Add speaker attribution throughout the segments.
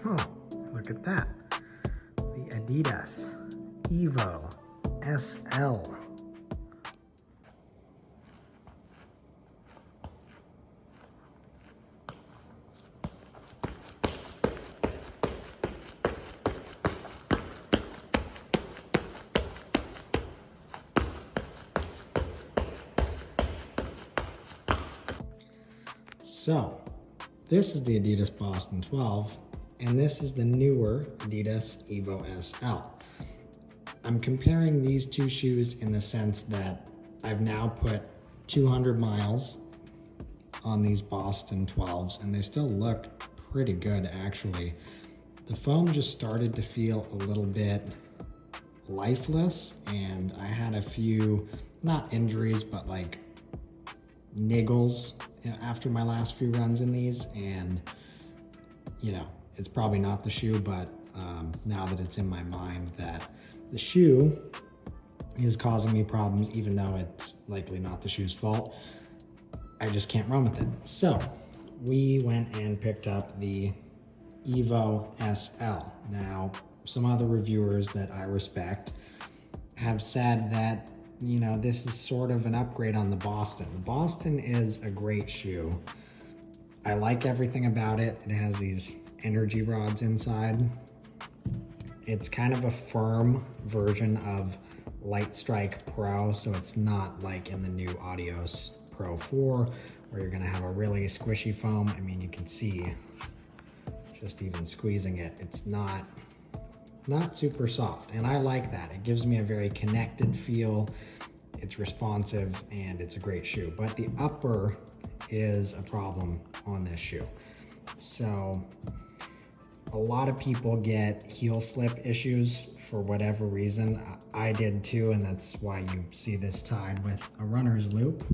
Speaker 1: Oh, look at that. The Adidas Evo SL. So, this is the Adidas Boston 12, and this is the newer Adidas Evo SL. I'm comparing these two shoes in the sense that I've now put 200 miles on these Boston 12s, and they still look pretty good actually. The foam just started to feel a little bit lifeless, and I had a few, not injuries, but like niggles after my last few runs in these, and you know, it's probably not the shoe, but now that it's in my mind that the shoe is causing me problems, even though it's likely not the shoe's fault, I just can't run with it. So we went and picked up the Evo SL. Now, some other reviewers that I respect have said that, you know, this is sort of an upgrade on the Boston. The Boston is a great shoe. I like everything about it. It has these energy rods inside. It's kind of a firm version of Light Strike Pro, so it's not like in the new Adios Pro 4 where you're gonna have a really squishy foam. I mean, you can see just even squeezing it, it's not super soft, and I like that. It gives me a very connected feel. It's responsive and it's a great shoe, but the upper is a problem on this shoe. So a lot of people get heel slip issues for whatever reason. I did too, and that's why you see this tied with a runner's loop.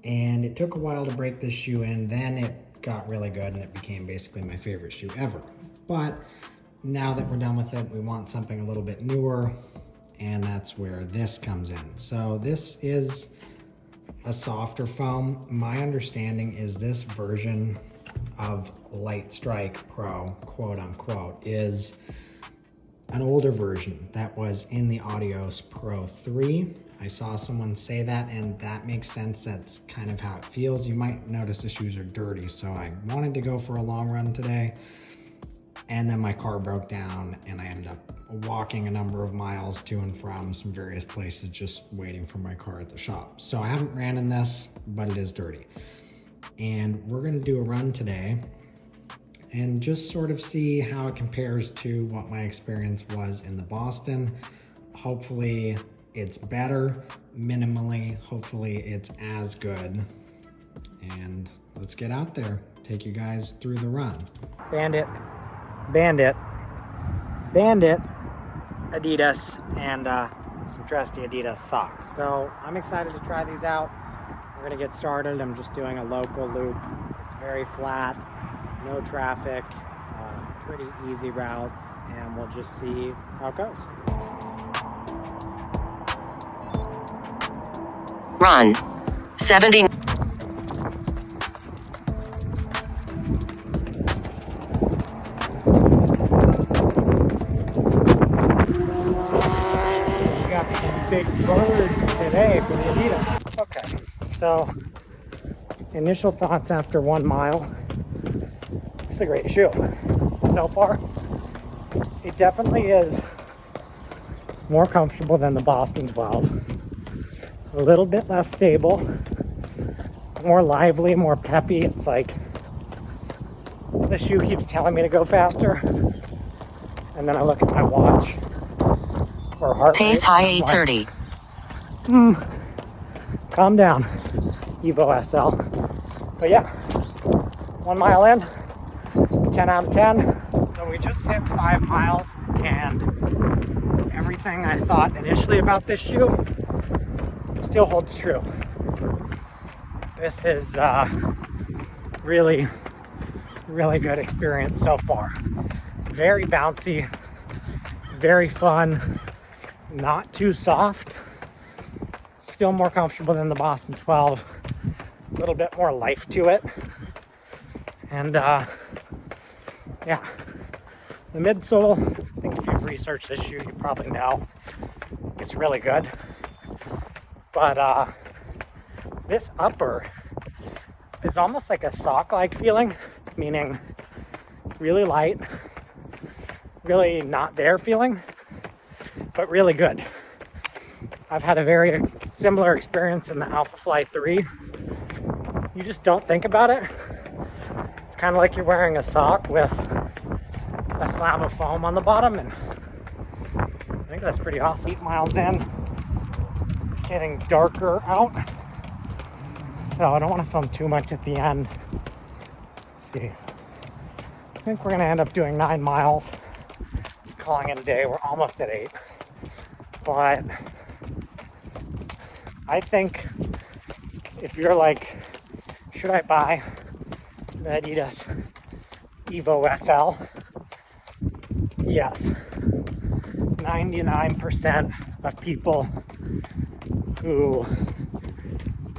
Speaker 1: And it took a while to break this shoe in, then it got really good and it became basically my favorite shoe ever. But now that we're done with it, we want something a little bit newer, and that's where this comes in. So this is a softer foam. My understanding is this version of Light Strike Pro, quote unquote, is an older version that was in the Adios Pro 3. I saw someone say that, and that makes sense. That's kind of how it feels. You might notice the shoes are dirty, so I wanted to go for a long run today, and then my car broke down and I ended up walking a number of miles to and from some various places just waiting for my car at the shop. So I haven't ran in this, but it is dirty. And we're gonna do a run today and just sort of see how it compares to what my experience was in the Boston. Hopefully it's better, minimally. Hopefully it's as good. And let's get out there, take you guys through the run. Bandit, Bandit, Bandit, Adidas, and some trusty Adidas socks. So I'm excited to try these out. We're gonna get started. I'm just doing a local loop. It's very flat, no traffic, pretty easy route, and we'll just see how it goes.
Speaker 2: Run 70.
Speaker 1: Big birds today for the Adidas. Okay, so initial thoughts after 1 mile. It's a great shoe so far. It definitely is more comfortable than the Boston 12. A little bit less stable, more lively, more peppy. It's like the shoe keeps telling me to go faster, and then I look at my watch. Heart
Speaker 2: Pace
Speaker 1: rate.
Speaker 2: high 830.
Speaker 1: Calm down, Evo SL. But yeah, 1 mile in, 10 out of 10. So we just hit 5 miles, and everything I thought initially about this shoe still holds true. This is really, really good experience so far. Very bouncy, very fun. Not too soft, still more comfortable than the Boston 12, a little bit more life to it, and
Speaker 3: Yeah, the midsole, I think if you've researched this shoe, you probably know it's really good. But this upper is almost like a sock-like feeling, meaning really light, really not there feeling, but really good. I've had a very similar experience in the Alpha Fly 3. You just don't think about it. It's kind of like you're wearing a sock with a slab of foam on the bottom, and I think that's pretty awesome. 8 miles in, it's getting darker out, so I don't want to film too much at the end. Let's see. I think we're gonna end up doing 9 miles, calling it a day. We're almost at 8, but I think if you're like, should I buy the Adidas Evo SL? Yes. 99% of people who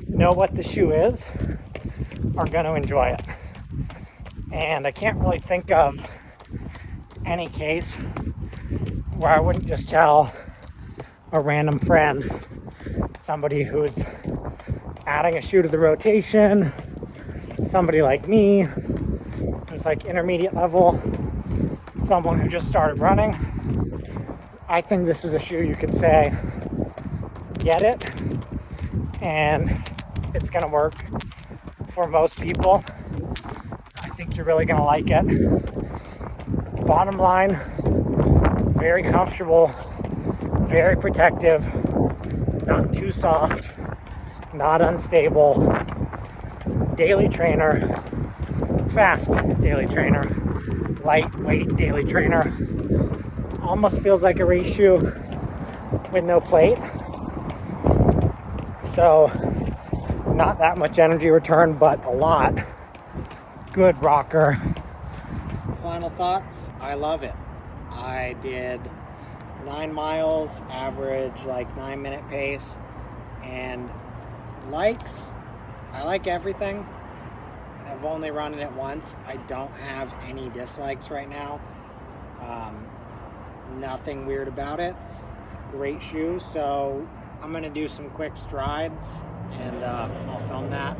Speaker 3: know what the shoe is are going to enjoy it. And I can't really think of any case where I wouldn't just tell a random friend, somebody who's adding a shoe to the rotation, somebody like me who's like intermediate level, someone who just started running. I think this is a shoe you could say, get it, and it's gonna work for most people. I think you're really gonna like it. Bottom line, very comfortable, very protective, not too soft, not unstable, daily trainer, fast daily trainer, lightweight daily trainer. Almost feels like a race shoe with no plate. So not that much energy return, but a lot. Good rocker. Final thoughts, I love it. I did 9 miles, average like 9-minute pace, and I like everything. I've only run it once. I don't have any dislikes right now. Nothing weird about it. Great shoe. So I'm gonna do some quick strides, and I'll film that.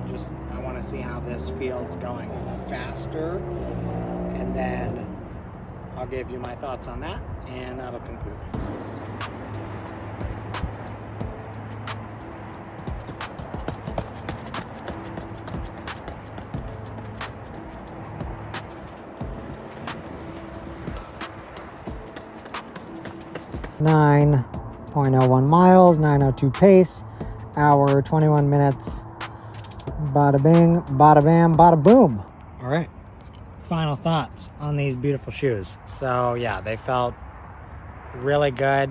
Speaker 3: I want to see how this feels going faster, and then I'll give you my thoughts on that, and that'll conclude. .01 miles, 9:02 pace, hour 21 minutes. Bada bing, bada bam, bada boom. All right, final thoughts on these beautiful shoes. So yeah, they felt really good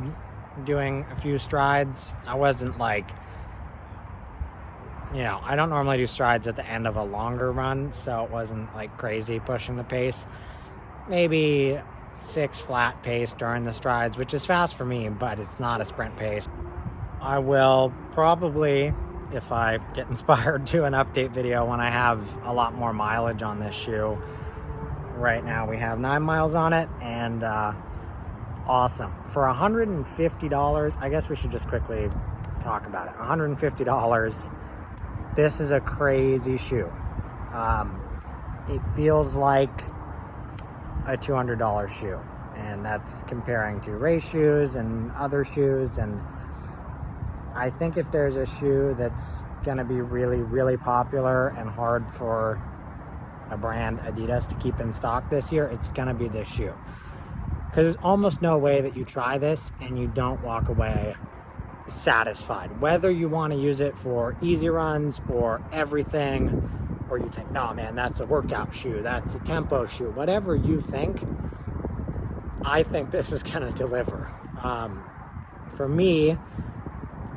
Speaker 3: doing a few strides. I wasn't like, I don't normally do strides at the end of a longer run, so it wasn't like crazy pushing the pace. Maybe 6 flat pace during the strides, which is fast for me, but it's not a sprint pace. I will probably, if I get inspired, do an update video when I have a lot more mileage on this shoe. Right now we have 9 miles on it, and awesome. For $150, I guess we should just quickly talk about it. $150, this is a crazy shoe. It feels like a $200 shoe, and that's comparing to race shoes and other shoes. And I think if there's a shoe that's gonna be really, really popular and hard for a brand, Adidas, to keep in stock this year, it's gonna be this shoe, because there's almost no way that you try this and you don't walk away satisfied, whether you want to use it for easy runs or everything, or you think, no man, that's a workout shoe, that's a tempo shoe, whatever you think, I think this is gonna deliver. For me,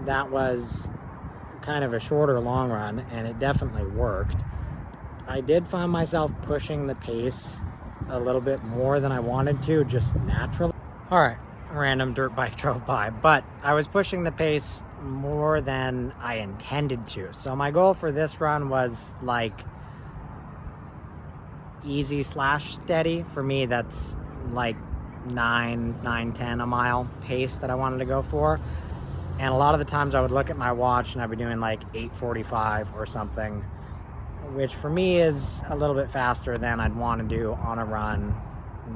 Speaker 3: that was kind of a shorter long run, and it definitely worked. I did find myself pushing the pace a little bit more than I wanted to, just naturally. All right, random dirt bike drove by, but I was pushing the pace more than I intended to. So my goal for this run was like easy slash steady. For me, that's like 9, 10 a mile pace that I wanted to go for. And a lot of the times I would look at my watch and I'd be doing like 8:45 or something, which for me is a little bit faster than I'd want to do on a run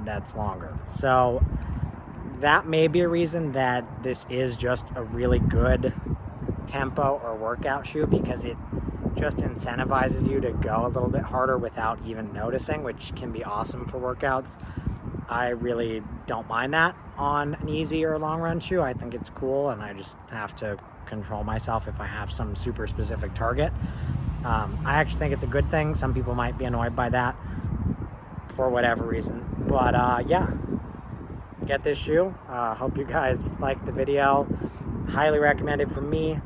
Speaker 3: that's longer. So that may be a reason that this is just a really good tempo or workout shoe, because it just incentivizes you to go a little bit harder without even noticing, which can be awesome for workouts. I really don't mind that on an easy or long run shoe. I think it's cool, and I just have to control myself if I have some super specific target. I actually think it's a good thing. Some people might be annoyed by that for whatever reason, but yeah, get this shoe. Hope you guys liked the video. Highly recommended from me,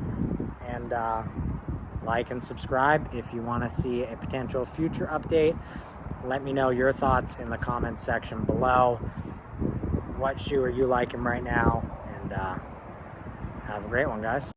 Speaker 3: and like and subscribe if you want to see a potential future update. Let me know your thoughts in the comments section below. What shoe are you liking right now? And have a great one, guys.